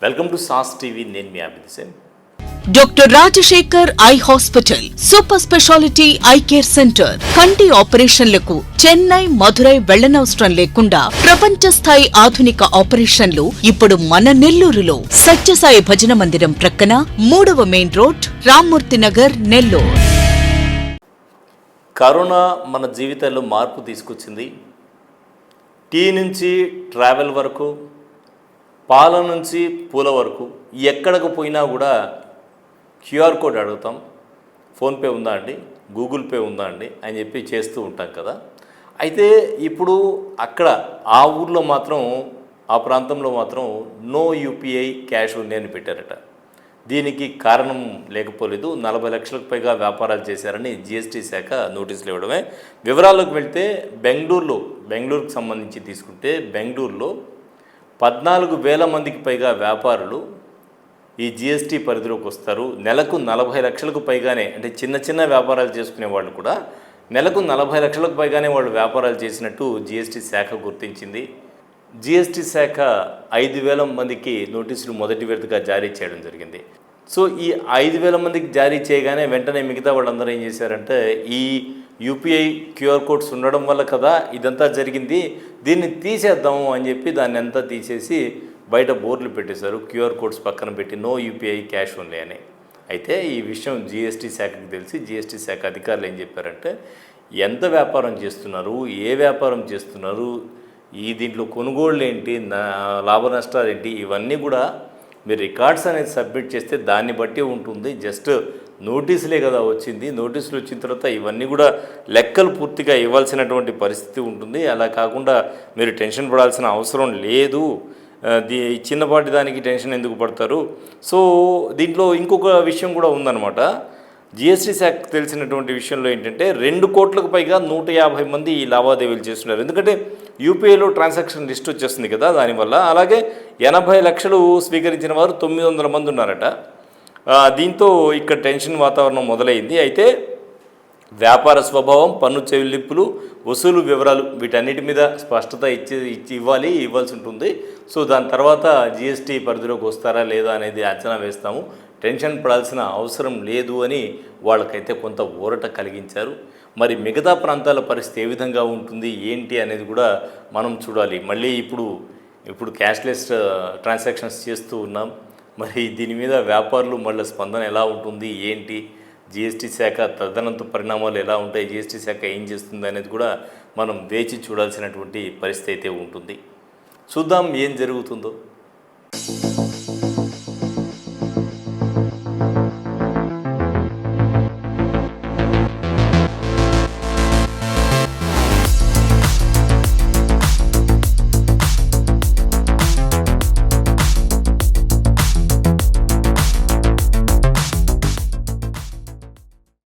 Welcome to సాస్ TV. నేను మీ Abid Sen. Doctor Rajasekhar eye hospital super speciality eye care centre. కంటి ఆపరేషన్లకు చెన్నై, మధురై వెళ్లనవసరం లేకుండా ప్రపంచ స్థాయి ఆధునిక ఆపరేషన్లు ఇప్పుడు మన నెల్లూరులో. సత్యసాయి భజన మందిరం ప్రక్కన 3వ main road, Rammurthy Nagar, Nellore. Corona మన జీవితాల్లో మార్పు తీసుకొచ్చింది. టీ నుంచి ట్రావెల్ వరకు, పాల నుంచి పూల వరకు ఎక్కడికి పోయినా కూడా క్యూఆర్ కోడ్ అడుగుతాం. ఫోన్పే ఉందా అండి, గూగుల్ పే ఉందా అండి అని చెప్పి చేస్తూ ఉంటాం కదా. అయితే ఇప్పుడు అక్కడ ఆ ఊర్లో మాత్రం, ఆ ప్రాంతంలో మాత్రం నో యూపీఐ క్యాష్ ఉంది అని పెట్టారట. దీనికి కారణం లేకపోలేదు. 40 లక్షలకు పైగా వ్యాపారాలు చేశారని జీఎస్టీ శాఖ నోటీసులు ఇవ్వడమే. వివరాల్లోకి వెళ్తే బెంగళూరుకు సంబంధించి తీసుకుంటే బెంగళూరులో 14,000 మందికి పైగా వ్యాపారులు ఈ జీఎస్టీ పరిధిలోకి వస్తారు. నెలకు 40 లక్షలకు పైగానే, అంటే చిన్న చిన్న వ్యాపారాలు చేసుకునే వాళ్ళు కూడా నెలకు 40 లక్షలకు పైగానే వాళ్ళు వ్యాపారాలు చేసినట్టు జీఎస్టీ శాఖ గుర్తించింది. జీఎస్టీ శాఖ 5,000 మందికి నోటీసులు మొదటి విడతగా జారీ చేయడం జరిగింది. సో ఈ 5,000 మందికి జారీ చేయగానే వెంటనే మిగతా వాళ్ళందరూ ఏం చేశారంటే, ఈ యూపీఐ క్యూఆర్ కోడ్స్ ఉండడం వల్ల కదా ఇదంతా జరిగింది, దీన్ని తీసేద్దాము అని చెప్పి దాన్ని అంతా తీసేసి బయట బోర్డులు పెట్టేశారు. క్యూఆర్ కోడ్స్ పక్కన పెట్టి నో యూపీఐ క్యాష్ ఓన్లీ అని. అయితే ఈ విషయం జీఎస్టీ శాఖకి తెలిసి జీఎస్టీ శాఖ అధికారులు ఏం చెప్పారంటే, ఎంత వ్యాపారం చేస్తున్నారు, ఏ వ్యాపారం చేస్తున్నారు, దీంట్లో కొనుగోళ్ళు ఏంటి, లాభ నష్టాలు ఏంటి, ఇవన్నీ కూడా మీరు రికార్డ్స్ అనేది సబ్మిట్ చేస్తే దాన్ని బట్టి ఉంటుంది. జస్ట్ నోటీసులే కదా వచ్చింది. నోటీసులు వచ్చిన తర్వాత ఇవన్నీ కూడా లెక్కలు పూర్తిగా ఇవ్వాల్సినటువంటి పరిస్థితి ఉంటుంది. అలా కాకుండా మీరు టెన్షన్ పడాల్సిన అవసరం లేదు. చిన్నపాటి దానికి టెన్షన్ ఎందుకు పడతారు. సో దీంట్లో ఇంకొక విషయం కూడా ఉందన్నమాట. జీఎస్టీ శాఖ తెలిసినటువంటి విషయంలో ఏంటంటే, 2 కోట్లకు పైగా 150 మంది ఈ లావాదేవీలు చేస్తున్నారు. ఎందుకంటే యూపీఐలో ట్రాన్సాక్షన్ లిస్ట్ వచ్చేస్తుంది కదా దానివల్ల. అలాగే 80 లక్షలు స్వీకరించిన వారు 900 మంది ఉన్నారట. దీంతో ఇక్కడ టెన్షన్ వాతావరణం మొదలైంది. అయితే వ్యాపార స్వభావం, పన్ను చెల్లింపులు, వసూలు వివరాలు, వీటన్నిటి మీద స్పష్టత ఇవ్వాల్సి ఉంటుంది. సో దాని తర్వాత జీఎస్టీ పరిధిలోకి వస్తారా లేదా అనేది అంచనా వేస్తాము. టెన్షన్ పడాల్సిన అవసరం లేదు అని వాళ్ళకైతే కొంత ఊరట కలిగించారు. మరి మిగతా ప్రాంతాల పరిస్థితి ఏ విధంగా ఉంటుంది ఏంటి అనేది కూడా మనం చూడాలి. మళ్ళీ ఇప్పుడు క్యాష్లెస్ ట్రాన్సాక్షన్స్ చేస్తూ ఉన్నాం. మరి దీని మీద వ్యాపారులు మళ్ళీ స్పందన ఎలా ఉంటుంది ఏంటి, జీఎస్టీ శాఖ తదనంతర పరిణామాలు ఎలా ఉంటాయి, జీఎస్టీ శాఖ ఏం చేస్తుంది అనేది కూడా మనం వేచి చూడాల్సినటువంటి పరిస్థితి అయితే ఉంటుంది. చూద్దాం ఏం జరుగుతుందో.